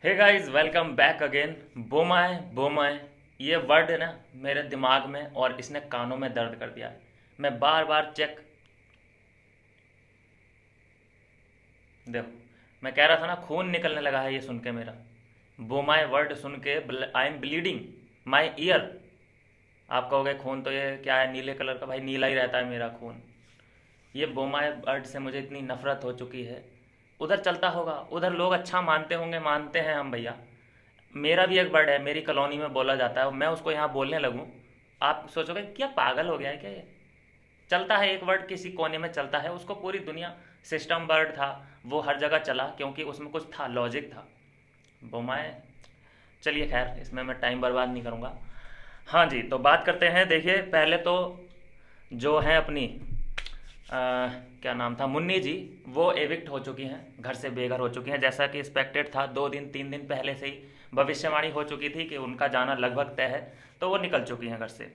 हे guys, welcome back again. बोमाए बोमाए, ये वर्ड है ना मेरे दिमाग में, और इसने कानों में दर्द कर दिया है। मैं बार बार चेक, देखो, मैं कह रहा था ना, खून निकलने लगा है ये सुन के मेरा। बोमाए वर्ड सुन के I am bleeding my year. आप कहोगे खून तो ये क्या है, नीले कलर का? भाई नीला ही रहता है मेरा खून। ये बोमाए वर्ड से मुझे इतनी नफरत हो चुकी है। उधर चलता होगा, उधर लोग अच्छा मानते होंगे, मानते हैं हम भैया। मेरा भी एक वर्ड है, मेरी कॉलोनी में बोला जाता है, मैं उसको यहाँ बोलने लगूँ, आप सोचोगे क्या पागल हो गया है क्या ये? चलता है एक वर्ड, किसी कोने में चलता है, उसको पूरी दुनिया, सिस्टम वर्ड था, वो हर जगह चला क्योंकि उसमें कुछ था, लॉजिक था। बोमाए, चलिए खैर, इसमें मैं टाइम बर्बाद नहीं करूँगा। हाँ जी, तो बात करते हैं। देखिए, पहले तो जो है अपनी क्या नाम था, मुन्नी जी, वो एविक्ट हो चुकी हैं, घर से बेघर हो चुकी हैं, जैसा कि एक्सपेक्टेड था। 2 दिन 3 दिन पहले से ही भविष्यवाणी हो चुकी थी कि उनका जाना लगभग तय है, तो वो निकल चुकी हैं घर से।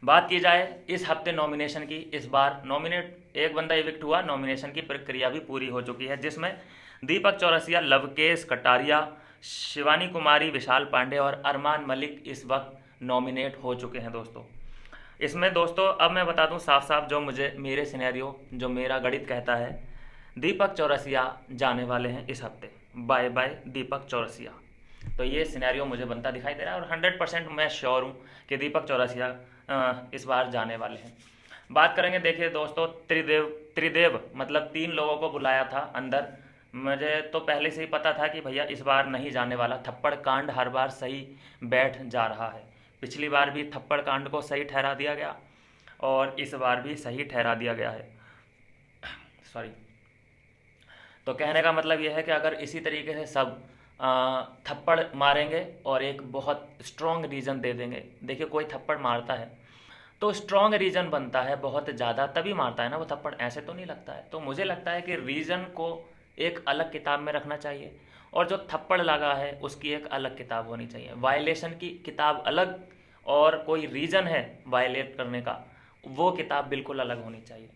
बात की जाए इस हफ्ते नॉमिनेशन की, इस बार नॉमिनेट एक बंदा इविक्ट हुआ, नॉमिनेशन की प्रक्रिया भी पूरी हो चुकी है, जिसमें दीपक चौरसिया, लवकेश कटारिया, शिवानी कुमारी, विशाल पांडे और अरमान मलिक इस वक्त नॉमिनेट हो चुके हैं दोस्तों। इसमें दोस्तों अब मैं बता दूं साफ साफ, जो मुझे मेरे सिनेरियो, जो मेरा गणित कहता है, दीपक चौरसिया जाने वाले हैं इस हफ्ते। बाय बाय दीपक चौरसिया। तो ये सिनेरियो मुझे बनता दिखाई दे रहा है, और 100% मैं श्योर हूँ कि दीपक चौरसिया इस बार जाने वाले हैं। बात करेंगे, देखिए दोस्तों, त्रिदेव, त्रिदेव मतलब 3 लोगों को बुलाया था अंदर। मुझे तो पहले से ही पता था कि भैया इस बार नहीं जाने वाला। थप्पड़ कांड हर बार सही बैठ जा रहा है। पिछली बार भी थप्पड़ कांड को सही ठहरा दिया गया, और इस बार भी सही ठहरा दिया गया है। सॉरी। तो कहने का मतलब यह है कि अगर इसी तरीके से सब थप्पड़ मारेंगे और एक बहुत स्ट्रॉन्ग रीज़न दे देंगे। देखिए, कोई थप्पड़ मारता है तो स्ट्रॉन्ग रीज़न बनता है, बहुत ज़्यादा, तभी मारता है ना वो थप्पड़, ऐसे तो नहीं लगता है। तो मुझे लगता है कि रीज़न को एक अलग किताब में रखना चाहिए, और जो थप्पड़ लगा है उसकी एक अलग किताब होनी चाहिए। वायलेशन की किताब अलग, और कोई रीज़न है वायलेट करने का, वो किताब बिल्कुल अलग होनी चाहिए।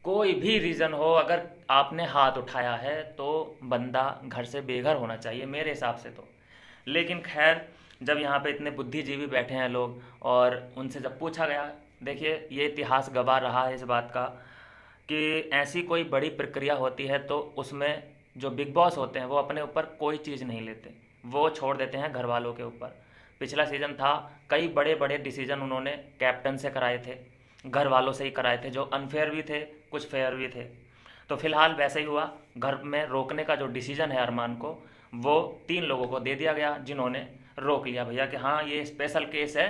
कोई भी रीज़न हो, अगर आपने हाथ उठाया है तो बंदा घर से बेघर होना चाहिए मेरे हिसाब से तो। लेकिन खैर, जब यहाँ पे इतने बुद्धिजीवी बैठे हैं लोग, और उनसे जब पूछा गया, देखिए ये इतिहास गवाह रहा है इस बात का कि ऐसी कोई बड़ी प्रक्रिया होती है तो उसमें जो बिग बॉस होते हैं वो अपने ऊपर कोई चीज़ नहीं लेते, वो छोड़ देते हैं घर वालों के ऊपर। पिछला सीज़न था, कई बड़े बड़े डिसीजन उन्होंने कैप्टन से कराए थे, घर वालों से ही कराए थे, जो अनफेयर भी थे, कुछ फेयर भी थे। तो फिलहाल वैसे ही हुआ, घर में रोकने का जो डिसीजन है अरमान को, वो 3 लोगों को दे दिया गया, जिन्होंने रोक लिया भैया कि हाँ ये स्पेशल केस है,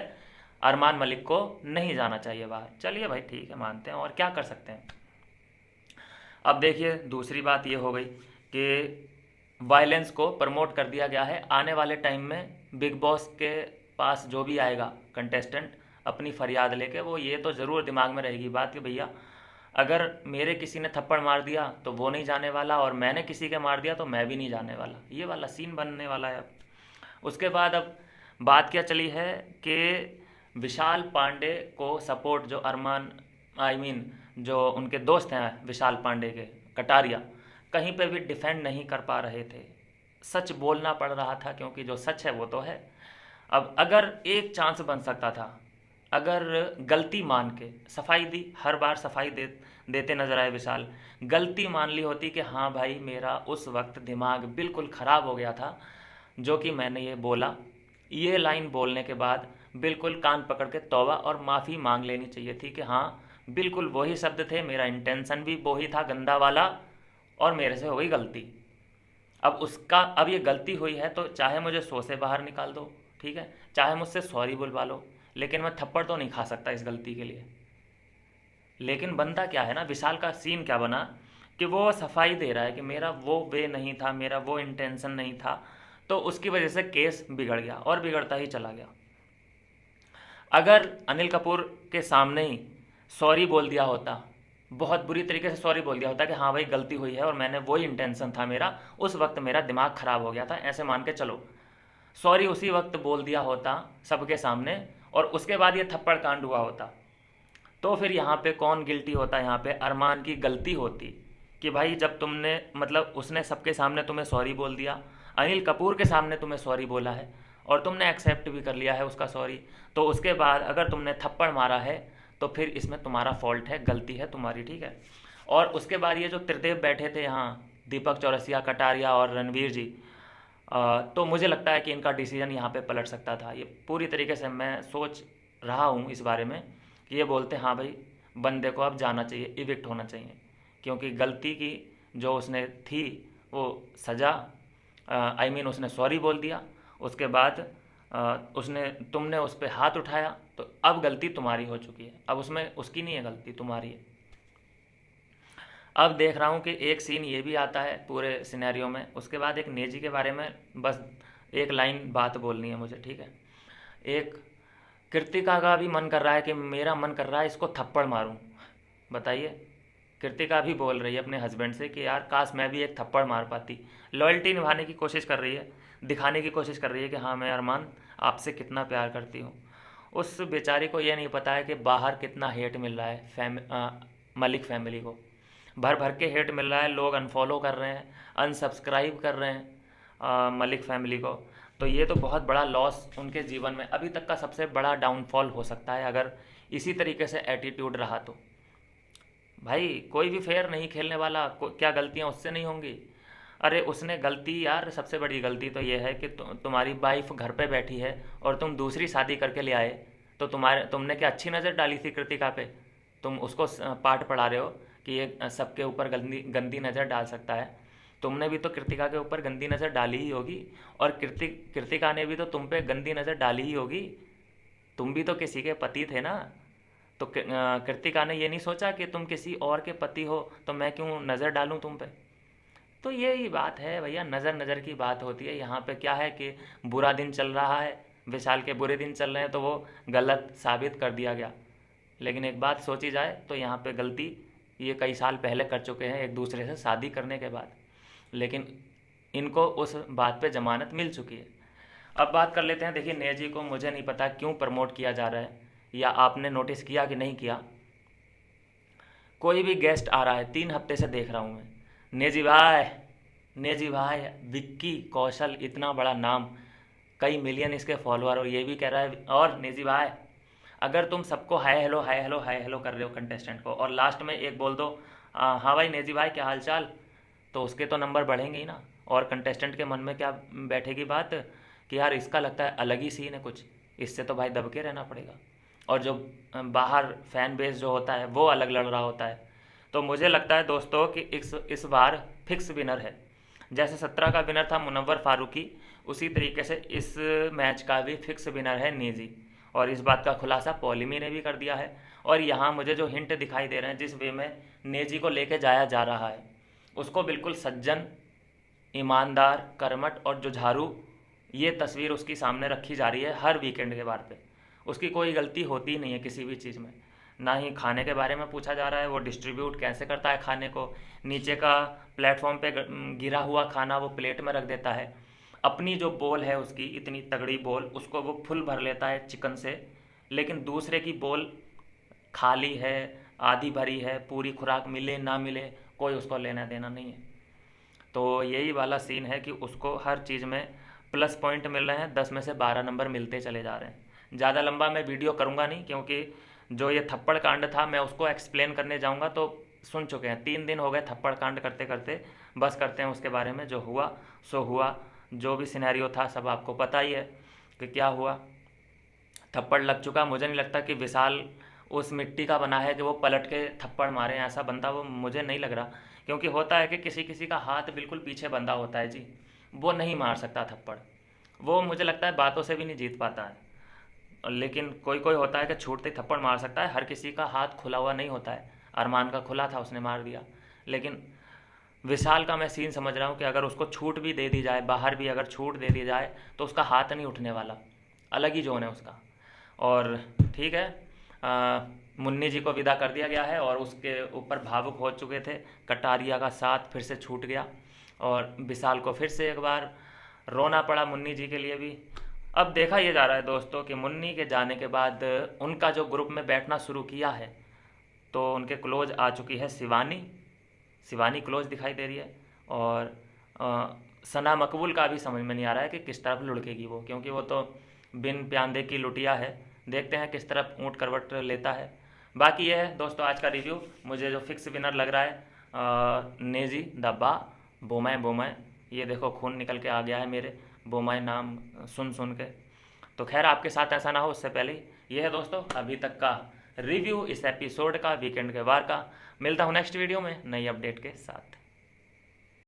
अरमान मलिक को नहीं जाना चाहिए बाहर। चलिए भाई ठीक है, मानते हैं, और क्या कर सकते हैं। अब देखिए, दूसरी बात ये हो गई कि वायलेंस को प्रमोट कर दिया गया है। आने वाले टाइम में बिग बॉस के पास जो भी आएगा कंटेस्टेंट अपनी फरियाद लेके, वो ये तो ज़रूर दिमाग में रहेगी बात कि भैया अगर मेरे किसी ने थप्पड़ मार दिया तो वो नहीं जाने वाला, और मैंने किसी के मार दिया तो मैं भी नहीं जाने वाला। ये वाला सीन बनने वाला है अब। उसके बाद अब बात क्या चली है कि विशाल पांडे को सपोर्ट, जो अरमान, आई मीन जो उनके दोस्त हैं विशाल पांडे के, कटारिया, कहीं पे भी डिफेंड नहीं कर पा रहे थे। सच बोलना पड़ रहा था, क्योंकि जो सच है वो तो है। अब अगर एक चांस बन सकता था, अगर गलती मान के सफाई दी, हर बार सफाई देते नजर आए विशाल, गलती मान ली होती कि हाँ भाई मेरा उस वक्त दिमाग बिल्कुल ख़राब हो गया था, जो कि मैंने ये बोला, ये लाइन बोलने के बाद बिल्कुल कान पकड़ के तौबा और माफ़ी मांग लेनी चाहिए थी कि हाँ बिल्कुल वही शब्द थे, मेरा इंटेंशन भी वही था गंदा वाला, और मेरे से हो गई गलती। अब ये गलती हुई है तो चाहे मुझे शो से बाहर निकाल दो, ठीक है, चाहे मुझसे सॉरी बुलवा लो, लेकिन मैं थप्पड़ तो नहीं खा सकता इस गलती के लिए। लेकिन बनता क्या है ना, विशाल का सीन क्या बना कि वो सफाई दे रहा है कि मेरा वो वे नहीं था, मेरा वो इंटेंशन नहीं था, तो उसकी वजह से केस बिगड़ गया, और बिगड़ता ही चला गया। अगर अनिल कपूर के सामने ही सॉरी बोल दिया होता, बहुत बुरी तरीके से सॉरी बोल दिया होता कि हाँ भाई गलती हुई है और मैंने वही इंटेंशन था मेरा, उस वक्त मेरा दिमाग ख़राब हो गया था, ऐसे मान के चलो, सॉरी उसी वक्त बोल दिया होता सबके सामने, और उसके बाद ये थप्पड़ कांड हुआ होता, तो फिर यहाँ पे कौन गिल्टी होता? यहाँ पे अरमान की गलती होती कि भाई जब तुमने मतलब उसने सबके सामने तुम्हें सॉरी बोल दिया, अनिल कपूर के सामने तुम्हें सॉरी बोला है और तुमने एक्सेप्ट भी कर लिया है उसका सॉरी, तो उसके बाद अगर तुमने थप्पड़ मारा है तो फिर इसमें तुम्हारा फॉल्ट है, गलती है तुम्हारी, ठीक है। और उसके बाद ये जो त्रिदेव बैठे थे यहाँ, दीपक चौरसिया, कटारिया और रणवीर जी, तो मुझे लगता है कि इनका डिसीजन यहाँ पे पलट सकता था। ये पूरी तरीके से मैं सोच रहा हूँ इस बारे में कि ये बोलते हाँ भाई बंदे को अब जाना चाहिए, इविक्ट होना चाहिए, क्योंकि गलती की जो उसने थी वो सज़ा, आई मीन उसने सॉरी बोल दिया, उसके बाद उसने तुमने उस पर हाथ उठाया, तो अब गलती तुम्हारी हो चुकी है, अब उसमें उसकी नहीं है गलती, तुम्हारी है। अब देख रहा हूँ कि एक सीन ये भी आता है पूरे सिनेरियो में, उसके बाद एक नेजी के बारे में बस एक लाइन बात बोलनी है मुझे, ठीक है। एक कृतिका का भी मन कर रहा है कि मेरा मन कर रहा है इसको थप्पड़ मारूं, बताइए। कृतिका भी बोल रही है अपने हस्बैंड से कि यार काश मैं भी एक थप्पड़ मार पाती। लॉयल्टी निभाने की कोशिश कर रही है, दिखाने की कोशिश कर रही है कि हाँ मैं अरमान आपसे कितना प्यार करती हूँ। उस बेचारी को ये नहीं पता है कि बाहर कितना हेट मिल रहा है मलिक फैमिली को, भर भर के हेट मिल रहा है, लोग अनफॉलो कर रहे हैं, अनसब्सक्राइब कर रहे हैं मलिक फैमिली को। तो ये तो बहुत बड़ा लॉस उनके जीवन में अभी तक का सबसे बड़ा डाउनफॉल हो सकता है अगर इसी तरीके से एटीट्यूड रहा तो। भाई कोई भी फेयर नहीं खेलने वाला, क्या गलतियाँ उससे नहीं होंगी? अरे उसने गलती, यार सबसे बड़ी गलती तो ये है कि तुम्हारी वाइफ घर पे बैठी है और तुम दूसरी शादी करके ले आए, तो तुमने क्या अच्छी नज़र डाली थी कृतिका पे? तुम उसको पाठ पढ़ा रहे हो कि ये सबके ऊपर गंदी गंदी नज़र डाल सकता है। तुमने भी तो कृतिका के ऊपर गंदी नज़र डाली ही होगी, और कृतिका ने भी तो तुम पे गंदी नज़र डाली ही होगी। तुम भी तो किसी के पति थे ना। तो कृतिका ने ये नहीं सोचा कि तुम किसी और के पति हो तो मैं क्यों नज़र डालूं तुम पे? तो यही बात है भैया, नज़र नज़र की बात होती है। यहाँ पे क्या है कि बुरा दिन चल रहा है, विशाल के बुरे दिन चल रहे हैं, तो वो गलत साबित कर दिया गया। लेकिन एक बात सोची जाए तो यहाँ पे गलती ये कई साल पहले कर चुके हैं एक दूसरे से शादी करने के बाद, लेकिन इनको उस बात पे जमानत मिल चुकी है। अब बात कर लेते हैं, देखिए नेजी को मुझे नहीं पता क्यों प्रमोट किया जा रहा है, या आपने नोटिस किया कि नहीं किया, कोई भी गेस्ट आ रहा है 3 हफ्ते से देख रहा हूँ मैं, नेजी भाई, नेजी भाई, विक्की कौशल, इतना बड़ा नाम, कई मिलियन इसके फॉलोअर, और ये भी कह रहा है और नेजी भाई अगर तुम सबको hi hello hi hello hi hello कर रहे हो कंटेस्टेंट को, और लास्ट में एक बोल दो हाँ भाई नेजी भाई क्या हाल चाल, तो उसके तो नंबर बढ़ेंगे ही ना। और कंटेस्टेंट के मन में क्या बैठेगी बात कि यार इसका लगता है अलग ही सीन है कुछ, इससे तो भाई दब के रहना पड़ेगा। और जो बाहर फैन बेस जो होता है वो अलग लड़ रहा होता है। तो मुझे लगता है दोस्तों कि इस बार फिक्स विनर है। जैसे 17 का विनर था मुनव्वर फारूकी, उसी तरीके से इस मैच का भी फिक्स विनर है नेजी, और इस बात का खुलासा पॉलिमी ने भी कर दिया है। और यहाँ मुझे जो हिंट दिखाई दे रहे हैं जिस वे में नेजी को लेके जाया जा रहा है, उसको बिल्कुल सज्जन, ईमानदार, कर्मठ और जुझारू, ये तस्वीर उसकी सामने रखी जा रही है हर वीकेंड के बार पे। उसकी कोई गलती होती ही नहीं है किसी भी चीज़ में, ना ही खाने के बारे में पूछा जा रहा है, वो डिस्ट्रीब्यूट कैसे करता है खाने को, नीचे का प्लेटफॉर्म पे गिरा हुआ खाना वो प्लेट में रख देता है, अपनी जो बोल है उसकी इतनी तगड़ी बोल, उसको वो फुल भर लेता है चिकन से, लेकिन दूसरे की बोल खाली है, आधी भरी है, पूरी खुराक मिले ना मिले कोई उसको लेना देना नहीं है। तो यही वाला सीन है कि उसको हर चीज़ में प्लस पॉइंट मिल रहे हैं, 10 में से 12 नंबर मिलते चले जा रहे हैं। ज़्यादा लंबा मैं वीडियो करूँगा नहीं, क्योंकि जो ये थप्पड़ कांड था मैं उसको एक्सप्लेन करने जाऊँगा तो सुन चुके हैं, 3 दिन हो गए थप्पड़ कांड करते करते। बस करते हैं उसके बारे में, जो हुआ सो हुआ, जो भी सिनेरियो था सब आपको पता ही है कि क्या हुआ। थप्पड़ लग चुका, मुझे नहीं लगता कि विशाल उस मिट्टी का बना है कि वो पलट के थप्पड़ मारे, ऐसा बंदा वो मुझे नहीं लग रहा। क्योंकि होता है कि किसी किसी का हाथ बिल्कुल पीछे बंधा होता है जी, वो नहीं मार सकता थप्पड़, वो मुझे लगता है बातों से भी नहीं जीत पाता है। लेकिन कोई कोई होता है कि छूटते ही थप्पड़ मार सकता है, हर किसी का हाथ खुला हुआ नहीं होता है। अरमान का खुला था, उसने मार दिया। लेकिन विशाल का मैं सीन समझ रहा हूँ कि अगर उसको छूट भी दे दी जाए, बाहर भी अगर छूट दे दी जाए, तो उसका हाथ नहीं उठने वाला, अलग ही जोन है उसका। और ठीक है, मुन्नी जी को विदा कर दिया गया है, और उसके ऊपर भावुक हो चुके थे, कटारिया का साथ फिर से छूट गया, और विशाल को फिर से एक बार रोना पड़ा मुन्नी जी के लिए भी। अब देखा यह जा रहा है दोस्तों कि मुन्नी के जाने के बाद उनका जो ग्रुप में बैठना शुरू किया है, तो उनके क्लोज आ चुकी है शिवानी, शिवानी क्लोज दिखाई दे रही है, और सना मकबूल का भी समझ में नहीं आ रहा है कि किस तरफ लुढ़केगी वो, क्योंकि वो तो बिन प्यादे की लुटिया है। देखते हैं किस तरफ ऊँट करवट लेता है। बाकी ये है दोस्तों आज का रिव्यू। मुझे जो फिक्स विनर लग रहा है नेजी द बा, बोमाए बोमाए। ये देखो खून निकल के आ गया है मेरे बोमाए नाम सुन सुन के। तो खैर आपके साथ ऐसा ना हो उससे पहले ही। ये है दोस्तों अभी तक का रिव्यू इस एपिसोड का, वीकेंड के वार का। मिलता हूँ नेक्स्ट वीडियो में नई अपडेट के साथ।